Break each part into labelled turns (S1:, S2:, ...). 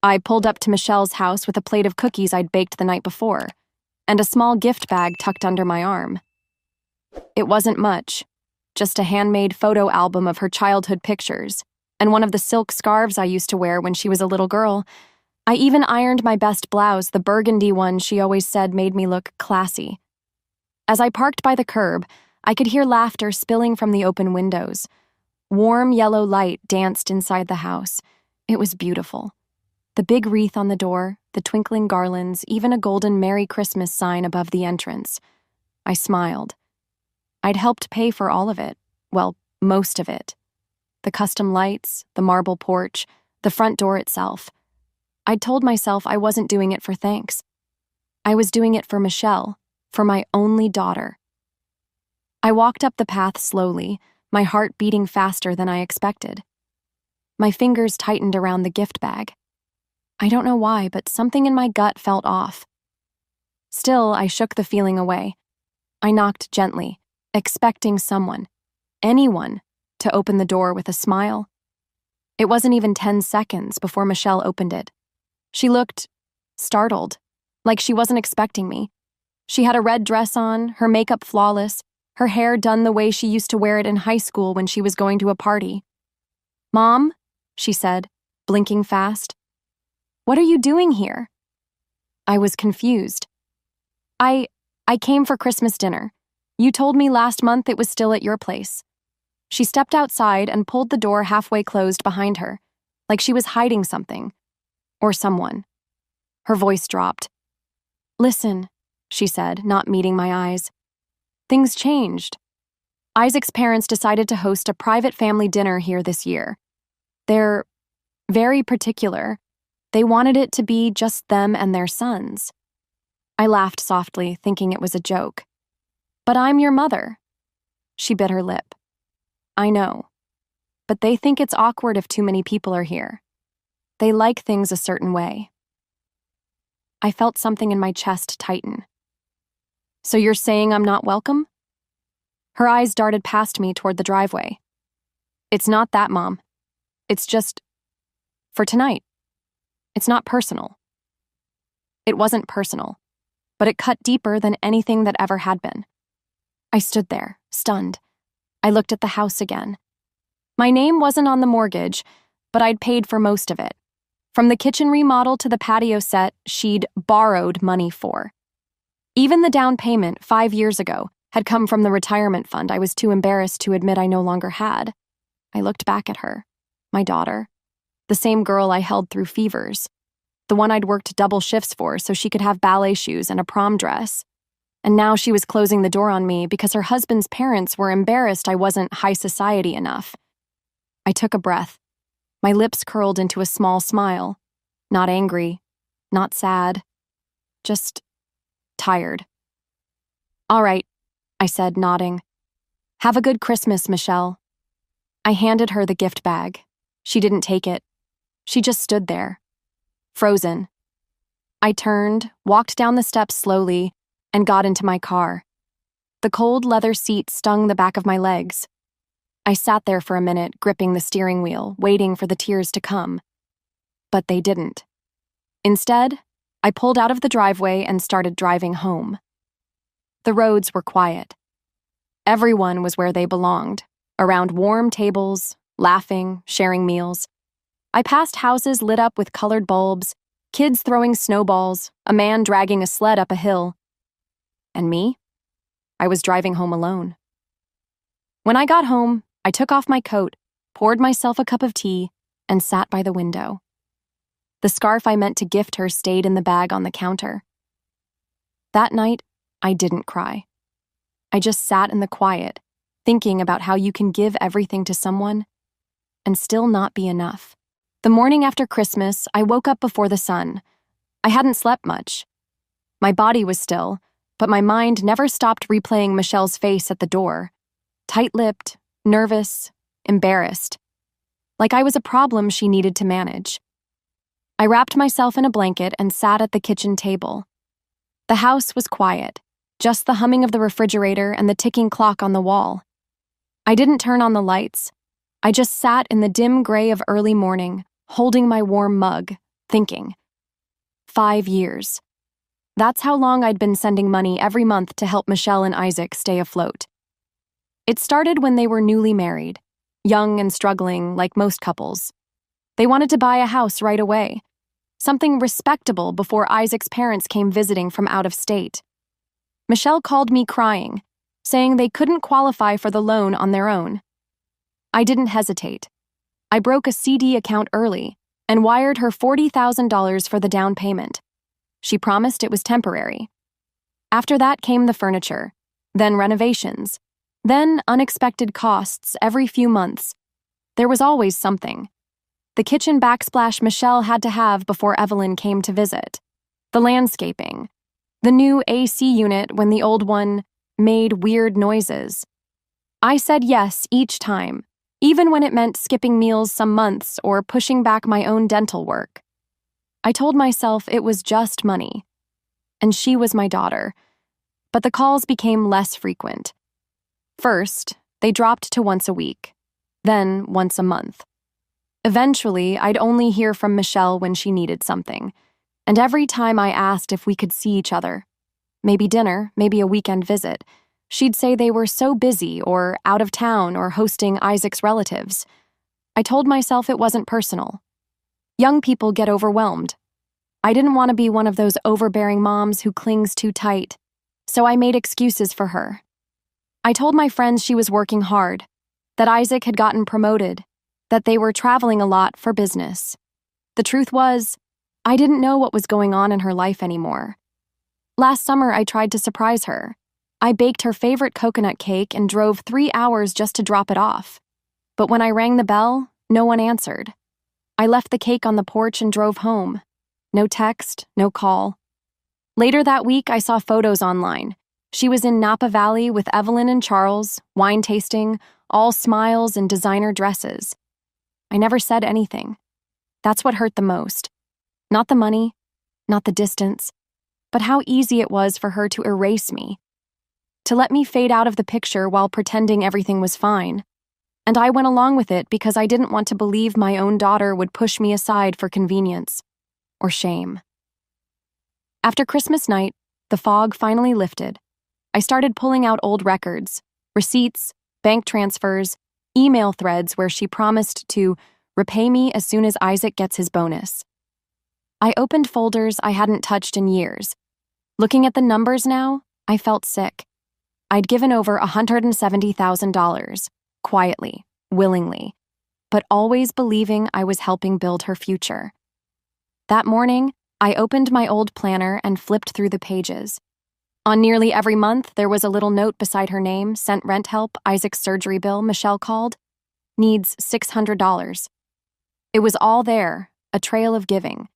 S1: I pulled up to Michelle's house with a plate of cookies I'd baked the night before, and a small gift bag tucked under my arm. It wasn't much, just a handmade photo album of her childhood pictures, and one of the silk scarves I used to wear when she was a little girl. I even ironed my best blouse, the burgundy one she always said made me look classy. As I parked by the curb, I could hear laughter spilling from the open windows. Warm yellow light danced inside the house. It was beautiful. The big wreath on the door, the twinkling garlands, even a golden Merry Christmas sign above the entrance. I smiled. I'd helped pay for all of it. Well, most of it. The custom lights, the marble porch, the front door itself. I'd told myself I wasn't doing it for thanks. I was doing it for Michelle, for my only daughter. I walked up the path slowly, my heart beating faster than I expected. My fingers tightened around the gift bag. I don't know why, but something in my gut felt off. Still, I shook the feeling away. I knocked gently, expecting someone, anyone, to open the door with a smile. It wasn't even 10 seconds before Michelle opened it. She looked startled, like she wasn't expecting me. She had a red dress on, her makeup flawless, her hair done the way she used to wear it in high school when she was going to a party. "Mom," she said, blinking fast. "What are you doing here?" I was confused. I came for Christmas dinner. You told me last month it was still at your place." She stepped outside and pulled the door halfway closed behind her, like she was hiding something. Or someone. Her voice dropped. "Listen," she said, not meeting my eyes. "Things changed. Isaac's parents decided to host a private family dinner here this year. They're very particular. They wanted it to be just them and their sons." I laughed softly, thinking it was a joke. "But I'm your mother." She bit her lip. "I know. But they think it's awkward if too many people are here. They like things a certain way." I felt something in my chest tighten. "So you're saying I'm not welcome?" Her eyes darted past me toward the driveway. "It's not that, Mom. It's just for tonight. It's not personal." It wasn't personal, but it cut deeper than anything that ever had been. I stood there, stunned. I looked at the house again. My name wasn't on the mortgage, but I'd paid for most of it. From the kitchen remodel to the patio set, she'd borrowed money for. Even the down payment 5 years ago had come from the retirement fund I was too embarrassed to admit I no longer had. I looked back at her, my daughter, the same girl I held through fevers, the one I'd worked double shifts for so she could have ballet shoes and a prom dress. And now she was closing the door on me because her husband's parents were embarrassed I wasn't high society enough. I took a breath. My lips curled into a small smile. Not angry, not sad, just tired. "All right," I said, nodding. "Have a good Christmas, Michelle." I handed her the gift bag. She didn't take it. She just stood there, frozen. I turned, walked down the steps slowly, and got into my car. The cold leather seat stung the back of my legs. I sat there for a minute, gripping the steering wheel, waiting for the tears to come. But they didn't. Instead, I pulled out of the driveway and started driving home. The roads were quiet. Everyone was where they belonged, around warm tables, laughing, sharing meals. I passed houses lit up with colored bulbs, kids throwing snowballs, a man dragging a sled up a hill. And me? I was driving home alone. When I got home, I took off my coat, poured myself a cup of tea, and sat by the window. The scarf I meant to gift her stayed in the bag on the counter. That night, I didn't cry. I just sat in the quiet, thinking about how you can give everything to someone and still not be enough. The morning after Christmas, I woke up before the sun. I hadn't slept much. My body was still, but my mind never stopped replaying Michelle's face at the door. Tight-lipped, nervous, embarrassed. Like I was a problem she needed to manage. I wrapped myself in a blanket and sat at the kitchen table. The house was quiet, just the humming of the refrigerator and the ticking clock on the wall. I didn't turn on the lights. I just sat in the dim gray of early morning, holding my warm mug, thinking. 5 years. That's how long I'd been sending money every month to help Michelle and Isaac stay afloat. It started when they were newly married, young and struggling like most couples. They wanted to buy a house right away, something respectable before Isaac's parents came visiting from out of state. Michelle called me crying, saying they couldn't qualify for the loan on their own. I didn't hesitate. I broke a CD account early and wired her $40,000 for the down payment. She promised it was temporary. After that came the furniture, then renovations, then unexpected costs every few months. There was always something. The kitchen backsplash Michelle had to have before Evelyn came to visit. The landscaping. The new AC unit when the old one made weird noises. I said yes each time, even when it meant skipping meals some months or pushing back my own dental work. I told myself it was just money, and she was my daughter, but the calls became less frequent. First, they dropped to once a week, then once a month. Eventually, I'd only hear from Michelle when she needed something, and every time I asked if we could see each other, maybe dinner, maybe a weekend visit, she'd say they were so busy or out of town or hosting Isaac's relatives. I told myself it wasn't personal. Young people get overwhelmed. I didn't want to be one of those overbearing moms who clings too tight, so I made excuses for her. I told my friends she was working hard, that Isaac had gotten promoted, that they were traveling a lot for business. The truth was, I didn't know what was going on in her life anymore. Last summer, I tried to surprise her. I baked her favorite coconut cake and drove 3 hours just to drop it off. But when I rang the bell, no one answered. I left the cake on the porch and drove home. No text, no call. Later that week, I saw photos online. She was in Napa Valley with Evelyn and Charles, wine tasting, all smiles and designer dresses. I never said anything. That's what hurt the most. Not the money, not the distance, but how easy it was for her to erase me, to let me fade out of the picture while pretending everything was fine. And I went along with it because I didn't want to believe my own daughter would push me aside for convenience or shame. After Christmas night, the fog finally lifted. I started pulling out old records, receipts, bank transfers, email threads where she promised to repay me as soon as Isaac gets his bonus. I opened folders I hadn't touched in years. Looking at the numbers now, I felt sick. I'd given over $170,000. Quietly, willingly, but always believing I was helping build her future. That morning, I opened my old planner and flipped through the pages. On nearly every month, there was a little note beside her name, sent rent help, Isaac's surgery bill, Michelle called, needs $600. It was all there, a trail of giving.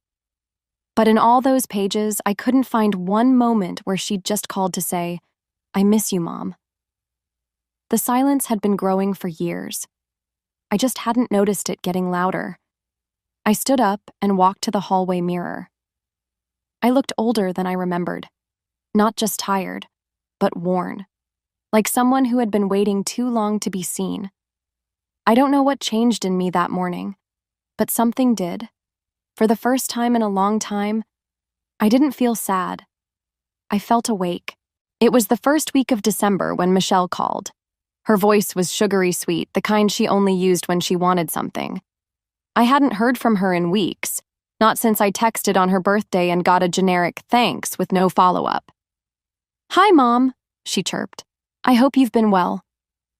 S1: But in all those pages, I couldn't find one moment where she'd just called to say, "I miss you, Mom." The silence had been growing for years. I just hadn't noticed it getting louder. I stood up and walked to the hallway mirror. I looked older than I remembered. Not just tired, but worn. Like someone who had been waiting too long to be seen. I don't know what changed in me that morning, but something did. For the first time in a long time, I didn't feel sad. I felt awake. It was the first week of December when Michelle called. Her voice was sugary sweet, the kind she only used when she wanted something. I hadn't heard from her in weeks, not since I texted on her birthday and got a generic thanks with no follow-up. "Hi, Mom," she chirped. "I hope you've been well.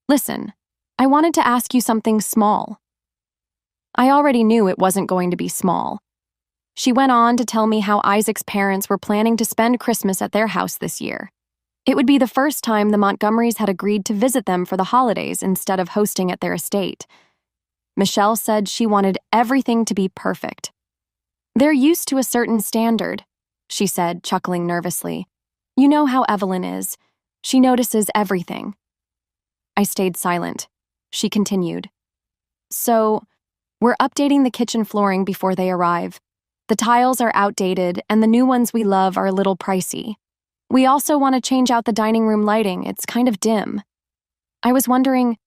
S1: Listen, I wanted to ask you something small." I already knew it wasn't going to be small. She went on to tell me how Isaac's parents were planning to spend Christmas at their house this year. It would be the first time the Montgomerys had agreed to visit them for the holidays instead of hosting at their estate. Michelle said she wanted everything to be perfect. "They're used to a certain standard," she said, chuckling nervously. "You know how Evelyn is. She notices everything." I stayed silent. She continued. "So, we're updating the kitchen flooring before they arrive. The tiles are outdated, and the new ones we love are a little pricey. We also want to change out the dining room lighting. It's kind of dim. I was wondering,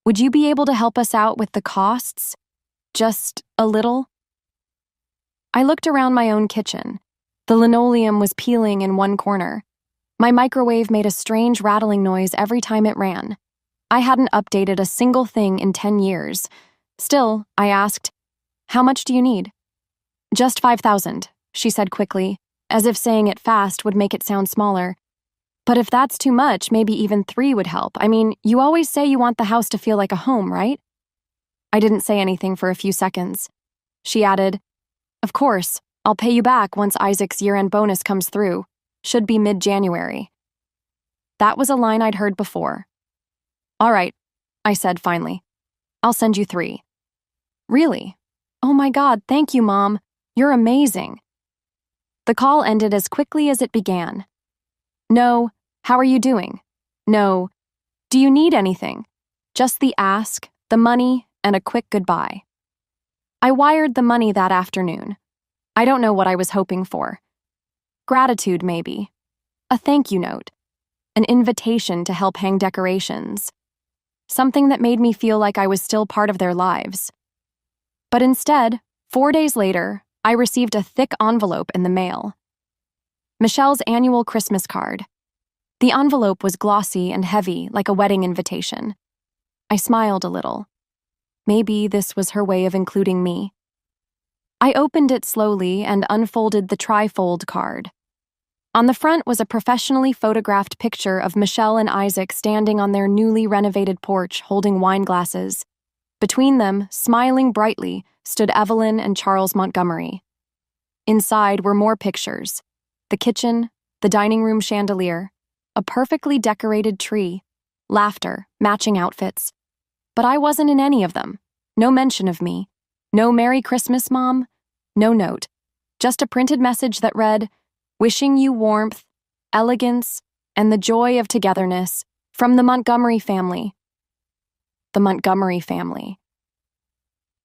S1: would you be able to help us out with the costs? Just a little?" I looked around my own kitchen. The linoleum was peeling in one corner. My microwave made a strange rattling noise every time it ran. I hadn't updated a single thing in 10 years. Still, I asked, "How much do you need?" "Just 5,000, she said quickly, as if saying it fast would make it sound smaller. "But if that's too much, maybe even 3 would help. I mean, you always say you want the house to feel like a home, right?" I didn't say anything for a few seconds. She added, "Of course, I'll pay you back once Isaac's year-end bonus comes through. Should be mid-January." That was a line I'd heard before. "All right," I said finally. "I'll send you 3. "Really? Oh my God, thank you, Mom. You're amazing." The call ended as quickly as it began. No, "How are you doing?" No, "Do you need anything?" Just the ask, the money, and a quick goodbye. I wired the money that afternoon. I don't know what I was hoping for. Gratitude, maybe. A thank you note. An invitation to help hang decorations. Something that made me feel like I was still part of their lives. But instead, 4 days later, I received a thick envelope in the mail. Michelle's annual Christmas card. The envelope was glossy and heavy, like a wedding invitation. I smiled a little. Maybe this was her way of including me. I opened it slowly and unfolded the trifold card. On the front was a professionally photographed picture of Michelle and Isaac standing on their newly renovated porch holding wine glasses. Between them, smiling brightly, stood Evelyn and Charles Montgomery. Inside were more pictures: the kitchen, the dining room chandelier, a perfectly decorated tree, laughter, matching outfits. But I wasn't in any of them. No mention of me. No "Merry Christmas, Mom." No note. Just a printed message that read, "Wishing you warmth, elegance, and the joy of togetherness from the Montgomery family." The Montgomery family.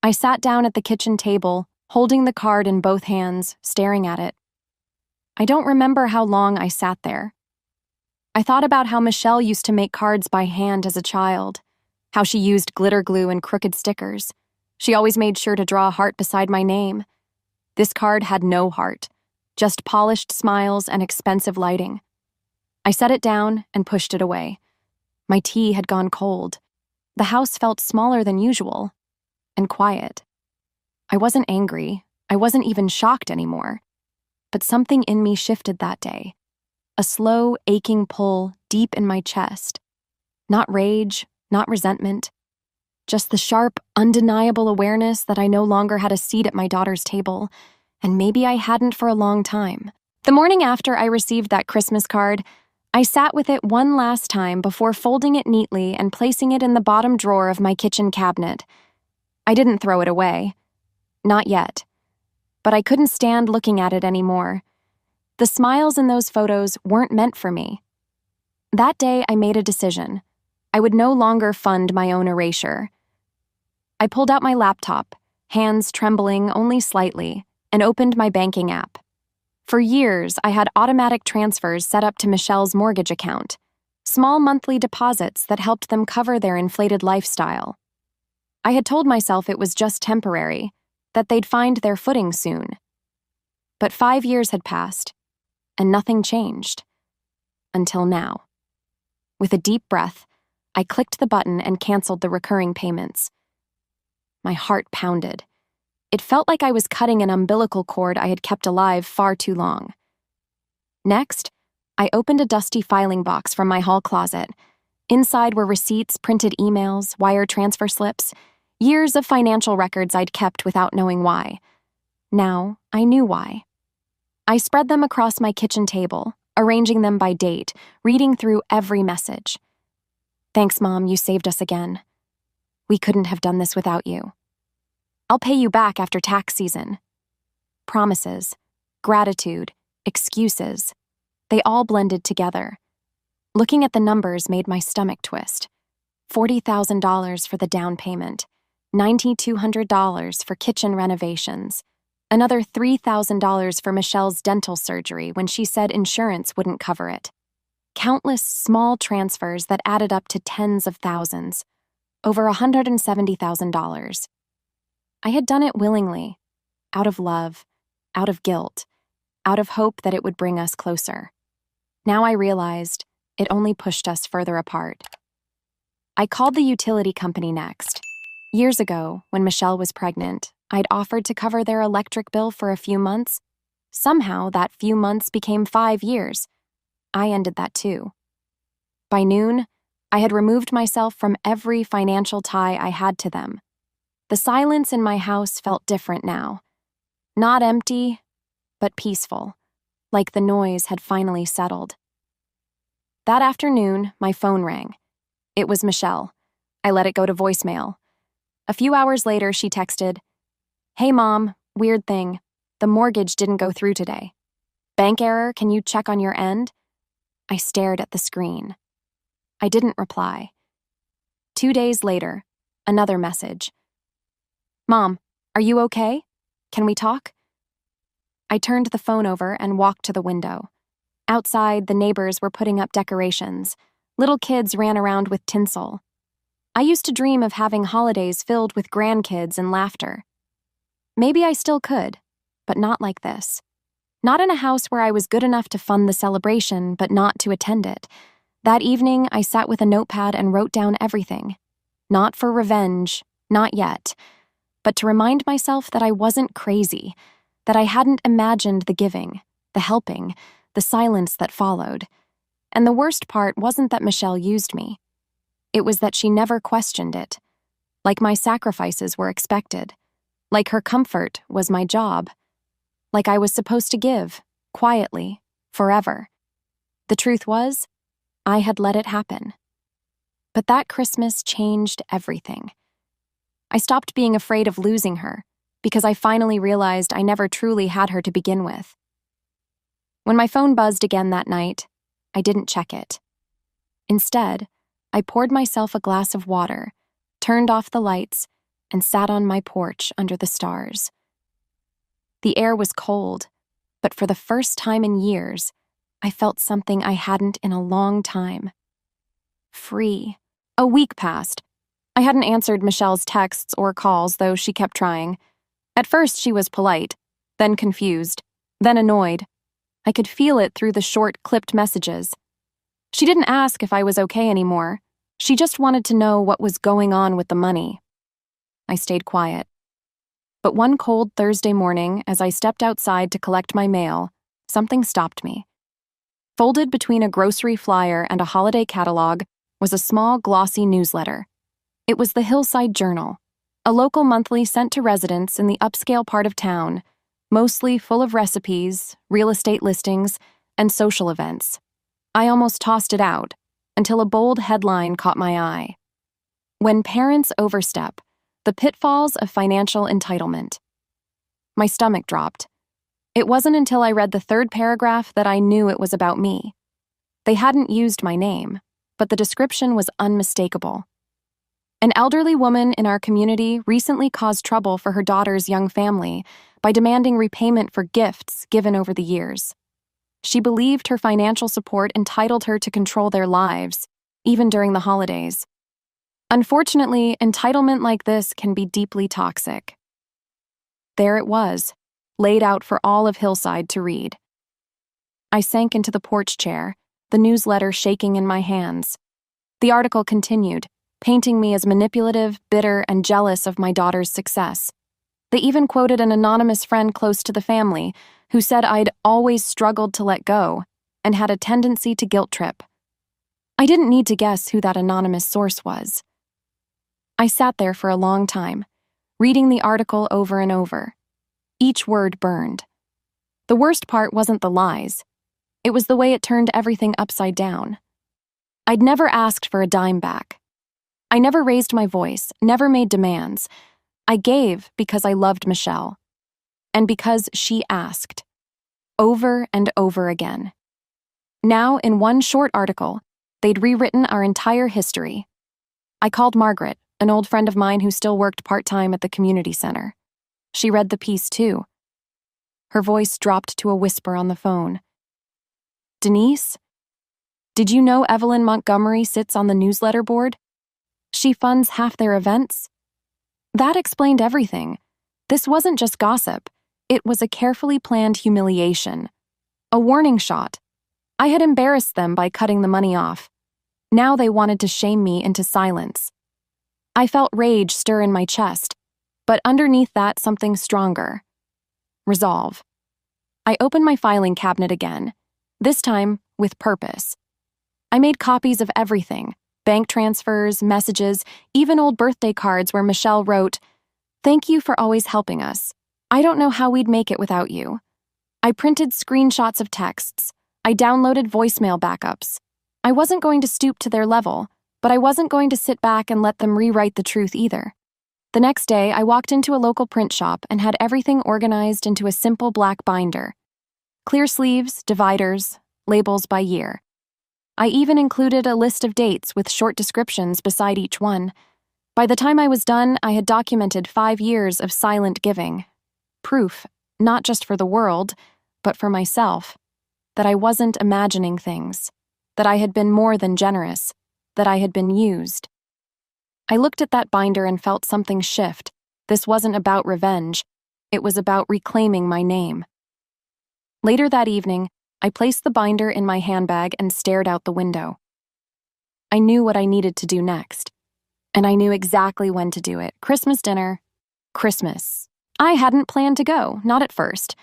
S1: I sat down at the kitchen table, holding the card in both hands, staring at it. I don't remember how long I sat there. I thought about how Michelle used to make cards by hand as a child, how she used glitter glue and crooked stickers. She always made sure to draw a heart beside my name. This card had no heart, just polished smiles and expensive lighting. I set it down and pushed it away. My tea had gone cold. The house felt smaller than usual, and quiet. I wasn't angry. I wasn't even shocked anymore. But something in me shifted that day. A slow, aching pull deep in my chest. Not rage, not resentment. Just the sharp, undeniable awareness that I no longer had a seat at my daughter's table, and maybe I hadn't for a long time. The morning after I received that Christmas card, I sat with it one last time before folding it neatly and placing it in the bottom drawer of my kitchen cabinet. I didn't throw it away. Not yet. But I couldn't stand looking at it anymore. The smiles in those photos weren't meant for me. That day, I made a decision. I would no longer fund my own erasure. I pulled out my laptop, hands trembling only slightly, and opened my banking app. For years, I had automatic transfers set up to Michelle's mortgage account, small monthly deposits that helped them cover their inflated lifestyle. I had told myself it was just temporary, that they'd find their footing soon. But 5 years had passed, and nothing changed. Until now. With a deep breath, I clicked the button and canceled the recurring payments. My heart pounded. It felt like I was cutting an umbilical cord I had kept alive far too long. Next, I opened a dusty filing box from my hall closet. Inside were receipts, printed emails, wire transfer slips, years of financial records I'd kept without knowing why. Now, I knew why. I spread them across my kitchen table, arranging them by date, reading through every message. "Thanks, Mom, you saved us again. We couldn't have done this without you. I'll pay you back after tax season." Promises, gratitude, excuses. They all blended together. Looking at the numbers made my stomach twist. $40,000 for the down payment, $9,200 for kitchen renovations, another $3,000 for Michelle's dental surgery when she said insurance wouldn't cover it. Countless small transfers that added up to tens of thousands, over $170,000. I had done it willingly, out of love, out of guilt, out of hope that it would bring us closer. Now I realized it only pushed us further apart. I called the utility company next. Years ago, when Michelle was pregnant, I'd offered to cover their electric bill for a few months. Somehow, that few months became 5 years. I ended that too. By noon, I had removed myself from every financial tie I had to them. The silence in my house felt different now. Not empty, but peaceful, like the noise had finally settled. That afternoon, my phone rang. It was Michelle. I let it go to voicemail. A few hours later, she texted, "Hey Mom, weird thing. The mortgage didn't go through today. Bank error, can you check on your end?" I stared at the screen. I didn't reply. 2 days later, another message. "Mom, are you okay? Can we talk?" I turned the phone over and walked to the window. Outside, the neighbors were putting up decorations. Little kids ran around with tinsel. I used to dream of having holidays filled with grandkids and laughter. Maybe I still could, but not like this. Not in a house where I was good enough to fund the celebration, but not to attend it. That evening, I sat with a notepad and wrote down everything. Not for revenge, not yet, but to remind myself that I wasn't crazy, that I hadn't imagined the giving, the helping, the silence that followed. And the worst part wasn't that Michelle used me. It was that she never questioned it. Like my sacrifices were expected. Like her comfort was my job. Like I was supposed to give, quietly, forever. The truth was, I had let it happen. But that Christmas changed everything. I stopped being afraid of losing her, because I finally realized I never truly had her to begin with. When my phone buzzed again that night, I didn't check it. Instead, I poured myself a glass of water, turned off the lights, and sat on my porch under the stars. The air was cold, but for the first time in years, I felt something I hadn't in a long time. Free. A week passed. I hadn't answered Michelle's texts or calls, though she kept trying. At first, she was polite, then confused, then annoyed. I could feel it through the short, clipped messages. She didn't ask if I was okay anymore. She just wanted to know what was going on with the money. I stayed quiet. But one cold Thursday morning, as I stepped outside to collect my mail, something stopped me. Folded between a grocery flyer and a holiday catalog was a small, glossy newsletter. It was the Hillside Journal, a local monthly sent to residents in the upscale part of town, mostly full of recipes, real estate listings, and social events. I almost tossed it out, until a bold headline caught my eye. "When Parents Overstep, the Pitfalls of Financial Entitlement." My stomach dropped. It wasn't until I read the third paragraph that I knew it was about me. They hadn't used my name, but the description was unmistakable. An elderly woman in our community recently caused trouble for her daughter's young family by demanding repayment for gifts given over the years. She believed her financial support entitled her to control their lives, even during the holidays. Unfortunately, entitlement like this can be deeply toxic. There it was, laid out for all of Hillside to read. I sank into the porch chair, the newsletter shaking in my hands. The article continued, painting me as manipulative, bitter, and jealous of my daughter's success. They even quoted an anonymous friend close to the family who said I'd always struggled to let go and had a tendency to guilt trip. I didn't need to guess who that anonymous source was. I sat there for a long time, reading the article over and over. Each word burned. The worst part wasn't the lies. It was the way it turned everything upside down. I'd never asked for a dime back. I never raised my voice, never made demands. I gave because I loved Michelle. And because she asked. Over and over again. Now, in one short article, they'd rewritten our entire history. I called Margaret, an old friend of mine who still worked part-time at the community center. She read the piece too. Her voice dropped to a whisper on the phone. "Denise? Did you know Evelyn Montgomery sits on the newsletter board? She funds half their events." That explained everything. This wasn't just gossip. It was a carefully planned humiliation, a warning shot. I had embarrassed them by cutting the money off. Now they wanted to shame me into silence. I felt rage stir in my chest, but underneath that something stronger. Resolve. I opened my filing cabinet again, this time with purpose. I made copies of everything, bank transfers, messages, even old birthday cards where Michelle wrote, "Thank you for always helping us. I don't know how we'd make it without you." I printed screenshots of texts. I downloaded voicemail backups. I wasn't going to stoop to their level, but I wasn't going to sit back and let them rewrite the truth either. The next day, I walked into a local print shop and had everything organized into a simple black binder. Clear sleeves, dividers, labels by year. I even included a list of dates with short descriptions beside each one. By the time I was done, I had documented 5 years of silent giving. Proof, not just for the world, but for myself, that I wasn't imagining things, that I had been more than generous, that I had been used. I looked at that binder and felt something shift. This wasn't about revenge. It was about reclaiming my name. Later that evening, I placed the binder in my handbag and stared out the window. I knew what I needed to do next, and I knew exactly when to do it. Christmas dinner. Christmas. I hadn't planned to go, not at first,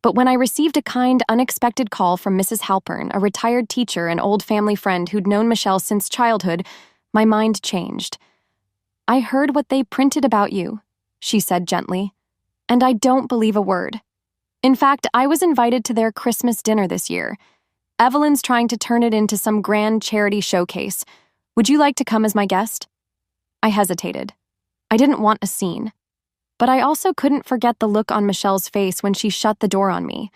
S1: but when I received a kind, unexpected call from Mrs. Halpern, a retired teacher and old family friend who'd known Michelle since childhood, my mind changed. "I heard what they printed about you," she said gently, "and I don't believe a word. In fact, I was invited to their Christmas dinner this year. Evelyn's trying to turn it into some grand charity showcase. Would you like to come as my guest?" I hesitated. I didn't want a scene. But I also couldn't forget the look on Michelle's face when she shut the door on me,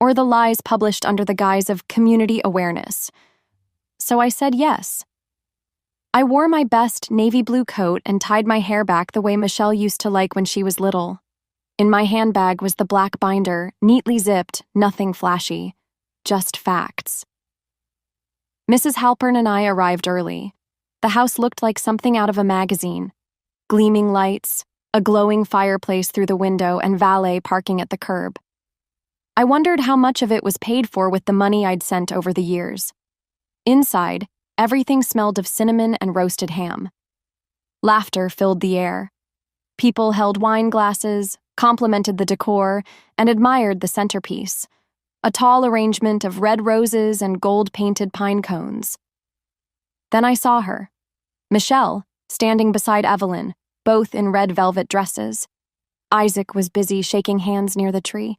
S1: or the lies published under the guise of community awareness. So I said yes. I wore my best navy blue coat and tied my hair back the way Michelle used to like when she was little. In my handbag was the black binder, neatly zipped, nothing flashy, just facts. Mrs. Halpern and I arrived early. The house looked like something out of a magazine. Gleaming lights, a glowing fireplace through the window, and valet parking at the curb. I wondered how much of it was paid for with the money I'd sent over the years. Inside, everything smelled of cinnamon and roasted ham. Laughter filled the air. People held wine glasses, complimented the decor, and admired the centerpiece, a tall arrangement of red roses and gold-painted pine cones. Then I saw her, Michelle, standing beside Evelyn, both in red velvet dresses. Isaac was busy shaking hands near the tree.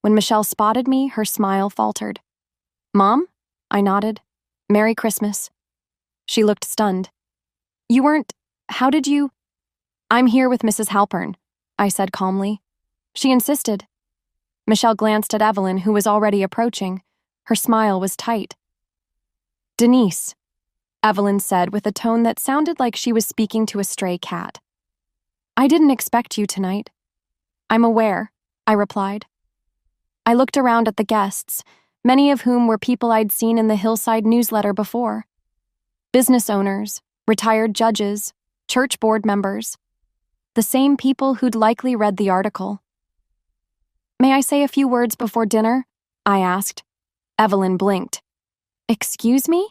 S1: When Michelle spotted me, her smile faltered. "Mom?" I nodded. "Merry Christmas." She looked stunned. "You weren't... How did you..." "I'm here with Mrs. Halpern," I said calmly. She insisted. Michelle glanced at Evelyn, who was already approaching. Her smile was tight. "Denise," Evelyn said with a tone that sounded like she was speaking to a stray cat. "I didn't expect you tonight." "I'm aware," I replied. I looked around at the guests, many of whom were people I'd seen in the Hillside newsletter before. Business owners, retired judges, church board members. The same people who'd likely read the article. "May I say a few words before dinner?" I asked. Evelyn blinked. "Excuse me?"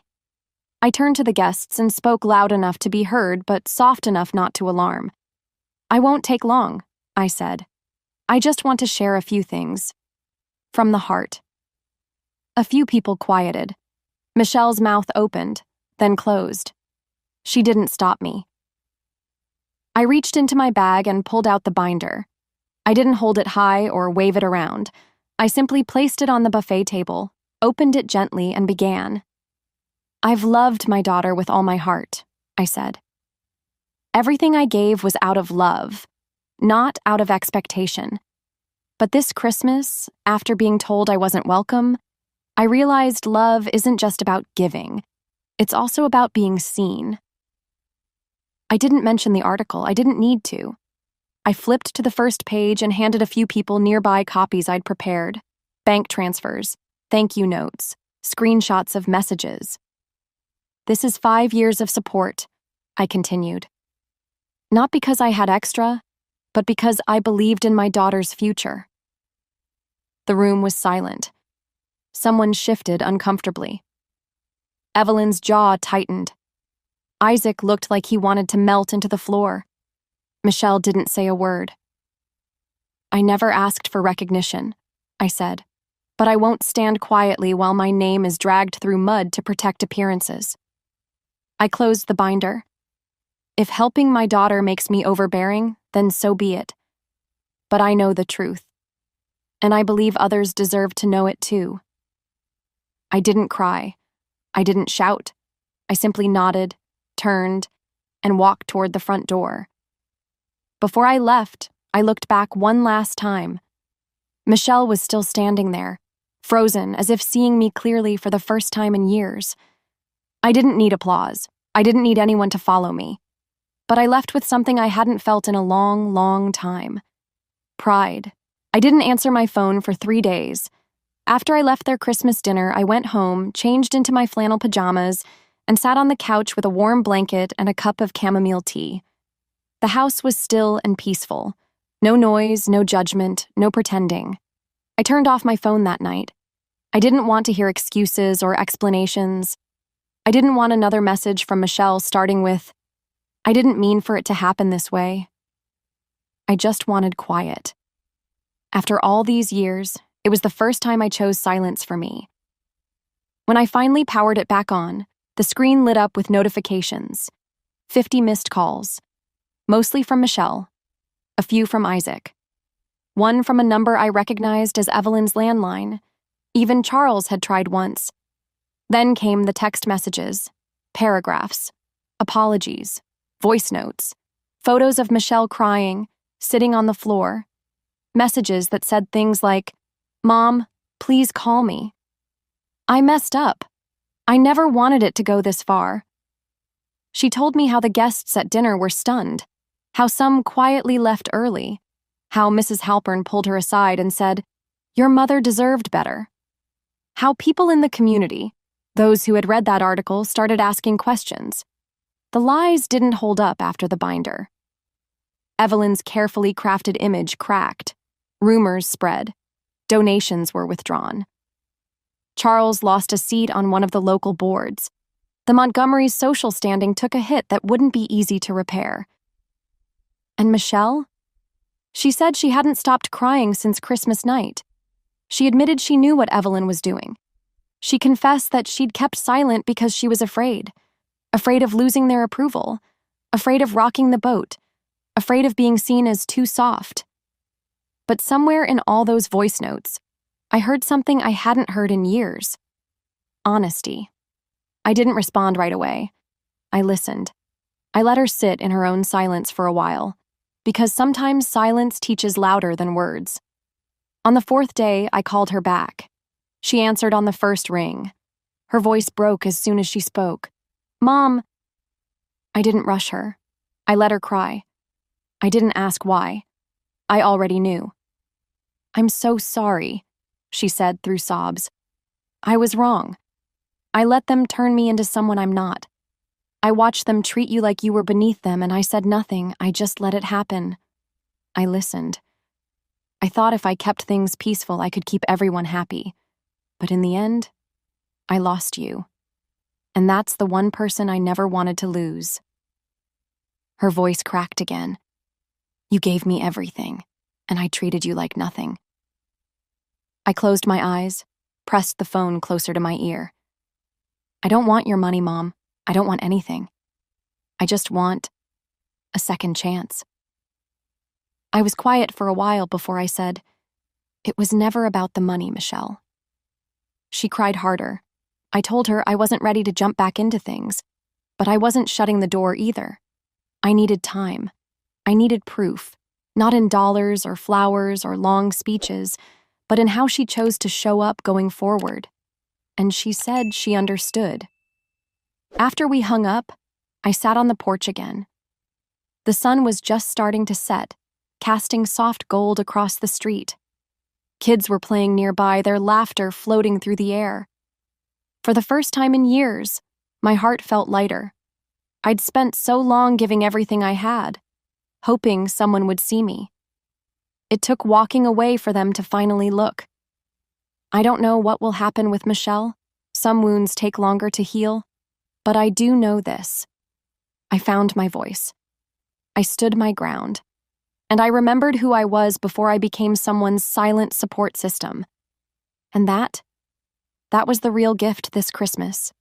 S1: I turned to the guests and spoke loud enough to be heard, but soft enough not to alarm. "I won't take long," I said. "I just want to share a few things. From the heart." A few people quieted. Michelle's mouth opened, then closed. She didn't stop me. I reached into my bag and pulled out the binder. I didn't hold it high or wave it around. I simply placed it on the buffet table, opened it gently, and began. "I've loved my daughter with all my heart," I said. Everything I gave was out of love, not out of expectation. But this Christmas, after being told I wasn't welcome, I realized love isn't just about giving. It's also about being seen. I didn't mention the article. I didn't need to. I flipped to the first page and handed a few people nearby copies I'd prepared. Bank transfers, thank you notes, screenshots of messages. "This is 5 years of support," I continued. "Not because I had extra, but because I believed in my daughter's future. The room was silent. Someone shifted uncomfortably. Evelyn's jaw tightened. Isaac looked like he wanted to melt into the floor. Michelle didn't say a word. "I never asked for recognition," I said, "but I won't stand quietly while my name is dragged through mud to protect appearances." I closed the binder. If helping my daughter makes me overbearing, then so be it. But I know the truth, and I believe others deserve to know it too. I didn't cry. I didn't shout. I simply nodded, turned, and walked toward the front door. Before I left, I looked back one last time. Michelle was still standing there, frozen, as if seeing me clearly for the first time in years. I didn't need applause. I didn't need anyone to follow me. But I left with something I hadn't felt in a long, long time. Pride. I didn't answer my phone for 3 days. After I left their Christmas dinner, I went home, changed into my flannel pajamas, and sat on the couch with a warm blanket and a cup of chamomile tea. The house was still and peaceful. No noise, no judgment, no pretending. I turned off my phone that night. I didn't want to hear excuses or explanations. I didn't want another message from Michelle starting with, "I didn't mean for it to happen this way." I just wanted quiet. After all these years, it was the first time I chose silence for me. When I finally powered it back on, the screen lit up with notifications. 50 missed calls. Mostly from Michelle. A few from Isaac. One from a number I recognized as Evelyn's landline. Even Charles had tried once. Then came the text messages, paragraphs, apologies, voice notes, photos of Michelle crying, sitting on the floor, messages that said things like, "Mom, please call me." I messed up. I never wanted it to go this far. She told me how the guests at dinner were stunned, how some quietly left early, how Mrs. Halpern pulled her aside and said, "Your mother deserved better." How people in the community, those who had read that article, started asking questions. The lies didn't hold up after the binder. Evelyn's carefully crafted image cracked. Rumors spread. Donations were withdrawn. Charles lost a seat on one of the local boards. The Montgomery's social standing took a hit that wouldn't be easy to repair. And Michelle? She said she hadn't stopped crying since Christmas night. She admitted she knew what Evelyn was doing. She confessed that she'd kept silent because she was afraid of losing their approval, afraid of rocking the boat, afraid of being seen as too soft. But somewhere in all those voice notes, I heard something I hadn't heard in years. Honesty. I didn't respond right away. I listened. I let her sit in her own silence for a while, because sometimes silence teaches louder than words. On the 4th day, I called her back. She answered on the first ring. Her voice broke as soon as she spoke. "Mom." I didn't rush her. I let her cry. I didn't ask why. I already knew. "I'm so sorry," she said through sobs. "I was wrong. I let them turn me into someone I'm not. I watched them treat you like you were beneath them, and I said nothing. I just let it happen." I listened. I thought if I kept things peaceful, I could keep everyone happy. But in the end, I lost you. And that's the one person I never wanted to lose. Her voice cracked again. "You gave me everything, and I treated you like nothing." I closed my eyes, pressed the phone closer to my ear. "I don't want your money, Mom. I don't want anything. I just want a second chance." I was quiet for a while before I said, "It was never about the money, Michelle." She cried harder. I told her I wasn't ready to jump back into things, but I wasn't shutting the door either. I needed time. I needed proof, not in dollars or flowers or long speeches, but in how she chose to show up going forward. And she said she understood. After we hung up, I sat on the porch again. The sun was just starting to set, casting soft gold across the street. Kids were playing nearby, their laughter floating through the air. For the first time in years, my heart felt lighter. I'd spent so long giving everything I had, hoping someone would see me. It took walking away for them to finally look, I don't know what will happen with Michelle. Some wounds take longer to heal. But I do know this. I found my voice. I stood my ground. And I remembered who I was before I became someone's silent support system. And that was the real gift this Christmas.